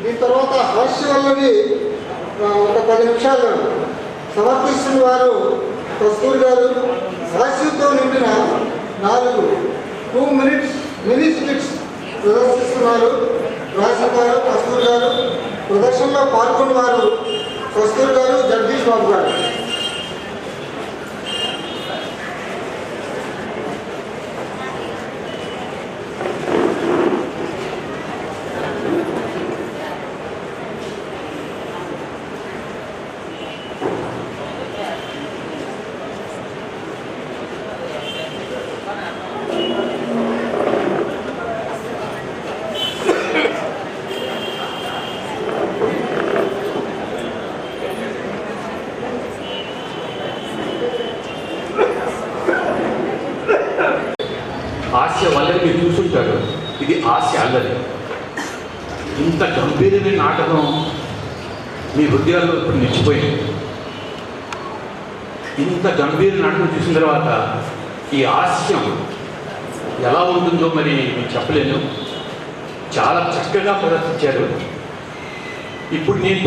దీని తర్వాత హాస్యవల్లవి ఒక 10 నిమిషాలు సమర్పిస్తున్న వారు కస్తూరి గారు. హాస్యంతో నిండిన 2 minutes మినీ స్కిట్స్ ప్రదర్శిస్తున్నారు రాసిన వారు కస్తూరి గారు. ప్రదర్శనలో పాల్గొన్న వారు కస్తూరి గారు, జగదీష్ బాబు గారు. హాస్య వల్లని మీరు చూసుంటారు. ఇది హాస్య అల్లరి. ఇంత గంభీరమైన నాటకం మీ హృదయాల్లో ఇప్పుడు నిలిచిపోయింది. ఇంత గంభీర నాటకం చూసిన తర్వాత ఈ హాస్యం ఎలా ఉంటుందో మరి మీకు చెప్పలేను. చాలా చక్కగా ప్రదర్శించారు. ఇప్పుడు నేను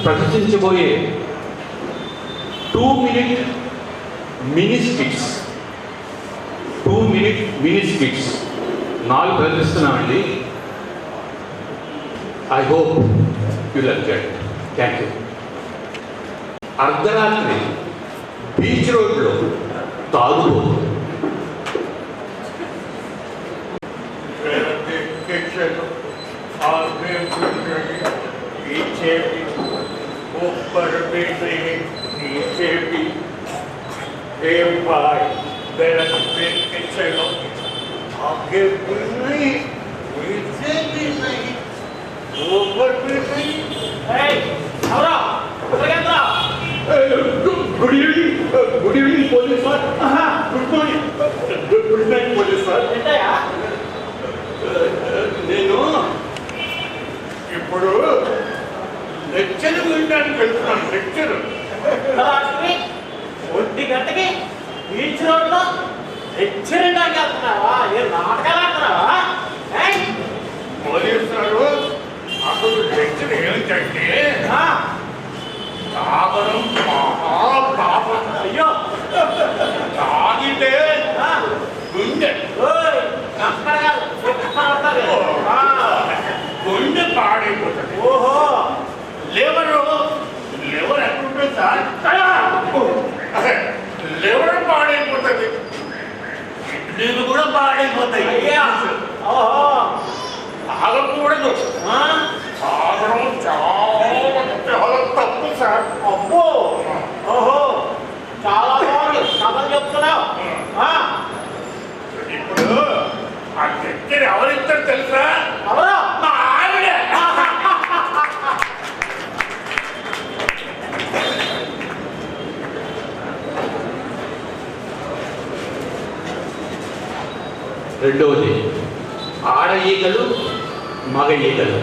ప్రదర్శించబోయే 2 minute mini skits 2 minute mini skits 4 ప్రదర్శిస్తున్నామండి. I hope you like that. Thank you. అర్ధరాత్రి బీచ్ రోడ్లో తాగుబోతు ऊपर भी नीचे भी भाई बैरक के चलो आगे भी नहीं पीछे भी नहीं ऊपर भी नहीं. Good evening police sir. Good morning. Good night police sir. నేను ఇప్పుడు లెక్చర్ వినడానికి వెళ్తున్నాను. లెక్చర్ 1 గంటకి బీచ్ రోడ్లో లెక్చర్ వినడానికి వెళ్తున్నావా? ఏ నాటకాలు ఆడుతున్నావా? పోలీసు గారు అసలు లెక్చర్ ఏంటంటే తాగడం మహాపాపం. అయ్యో తాగితే గుండె గుండె పాడైపోతుంది. ఓహో లివర్ ఎక్కడుంటుంది సార్? లివర్ పాడైపోతుంది. కిడ్నీలు కూడా పాడైపోతాయి. అయ్యా ఓహో తాగకూడదు. తాగడం చాలా తప్పు సార్. అబ్బో ఓహో చాలా బాగుంది. కథలు చెప్తున్నావు. ఇప్పుడు ఆ దగ్గర ఎవరిద్దరు తెలుసా? ఎవరు? మా ఆవిడ. రెండవది ఆడ ఈగలు, మగ ఈగలు.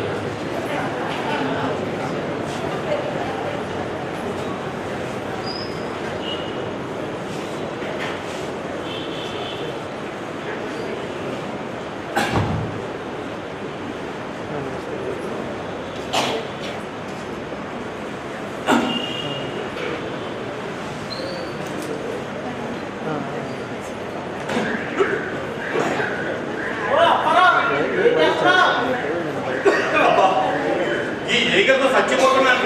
ఈ ఈగలతో చచ్చిపోతున్నాక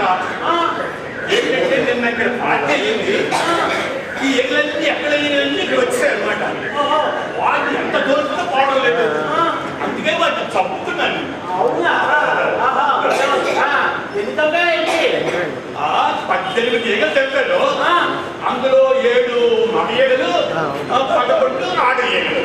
ఏంటంటే నిన్న ఇక్కడ పార్టీ అయింది. ఈ ఈగలన్నీ ఎక్కడైనా ఇక్కడ వచ్చాయి అనమాట. వాళ్ళు ఎంత దూరంతో పోవడం లేదు. అందుకే వాళ్ళు చంపుతున్నాను. అవునా? 18 ఈగలు తెప్పాడు. అందులో 7 మగ ఈగలు, 11 ఆడ ఈగలు.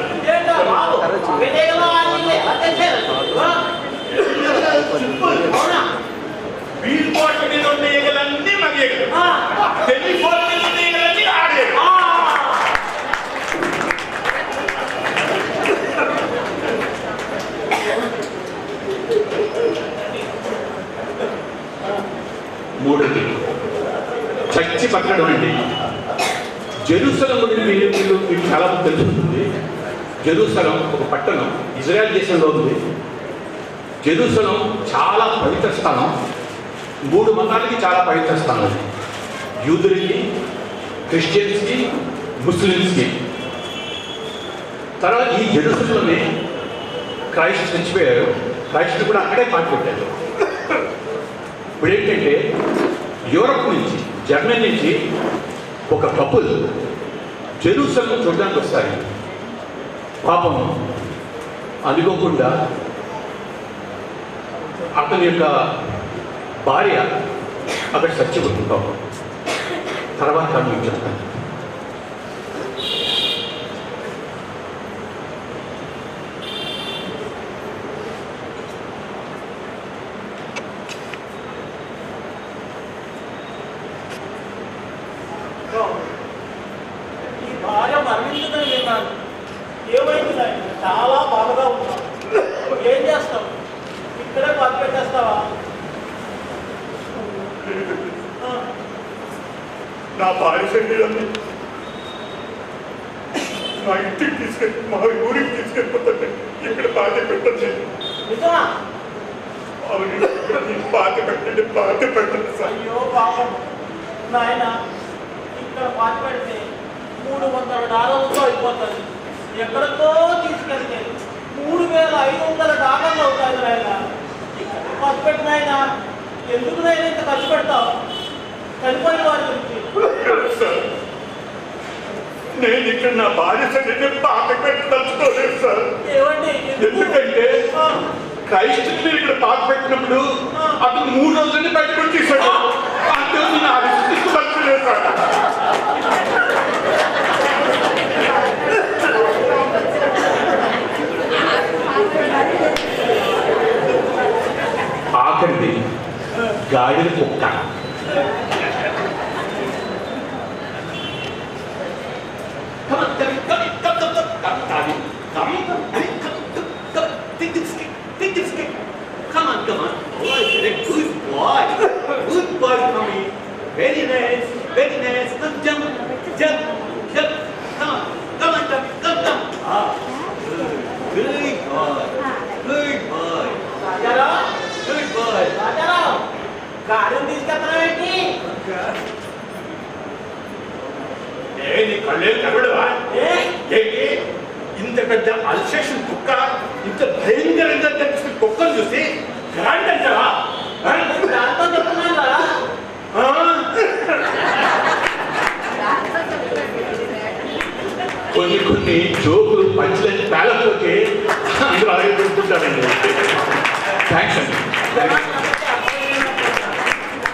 వీల్ బాటిల్ మీద ఉన్న ఈగలన్నీ మగ ఈగలు, టెలిఫోన్ మీద ఉన్న ఈగలన్నీ ఆడ ఈగలు. మూడోది చచ్చి పట్టడం అండి. జెరూసలం గురించి మీకు చాలా తెలుస్తుంది. జెరూసలం ఒక పట్టణం ఇజ్రాయెల్ దేశంలో ఉంది. జెరూసలం చాలా పవిత్ర స్థానం. 3 మతాలకి చాలా పవిత్ర స్థానం. యూదులకి, క్రిస్టియన్స్కి, ముస్లిమ్స్కి. తర్వాత ఈ జెరూసలంలోనే క్రైస్ట్ చచ్చిపోయారు. క్రైస్ట్ కూడా అక్కడే పాటిపెట్టారు. ఇప్పుడు ఏంటంటే యూరప్ నుంచి, జర్మనీ నుంచి ఒక కపుల్ జెరూసలం చూడడానికి వస్తారు. పాపం అనుకోకుండా అతని యొక్క భార్య అక్కడ చచ్చిపోతుంది. పాపం తర్వాత మీకు చెప్తాను. ఈ భార్య మరణించిందని విన్నాను. ఏమైంది నాయన? చాలా బాధగా ఉన్నావు. ఏం చేస్తావు? ఇక్కడే పాతి పెట్టేస్తావా? నా భార్య శరీరాన్ని నా ఇంటికి తీసుకెళ్ళి మా ఊరికి తీసుకెళ్ళిపోతాను. ఇక్కడ బాధ పెట్టండి. నిజమా? అవును, బాధ పెట్టండి సార్. అయ్యో పాపం నాయన, ఇక్కడ పాతి పెడితే $300 అయిపోతుంది. ఎక్కడికో తీసుకెళ్తే $3,500 అవుతాయి నాయన. ఇక్కడ ఖర్చు పెట్టిన ఆయన ఎందుకు నాయన ఇంత ఖర్చు పెడతావు? చనిపోయిన వారి గురించి. సార్, నేను ఇక్కడ నా భార్య శరీరం బాధ పెట్టదలుచుకోలేదు సార్. ఏమండి? ఎందుకంటే క్రైస్ట్ మీరు ఇక్కడ బాధ పెట్టినప్పుడు అతను 3 రోజులని బయటకు వచ్చేసాడు. అంటే నేను ఆలోచించలేదు సార్. ఆఖరిది గాడిద కుక్క. Very nice, very nice. Come, jump, jump, jump. Come on, come on, come. Good boy, good boy. Rajarao, Good boy. Rajarao, గాడిని తీసుకెళ్తున్నావేంటి? నీ కళ్ళేం కనబడవా? ఏ? ఏంటి ఇంత పెద్ద అల్సేషన్ కుక్క, ఇంత భయంకరంగా కనిపిస్తున్న కుక్కను చూసి గాడి అంటావా? దాంతో చెప్తున్నాను రా. కొన్ని జోకులు పంచులని పేలకపోతే అందరూ అలాగే పెడుతుంటారండి. థ్యాంక్స్ అండి.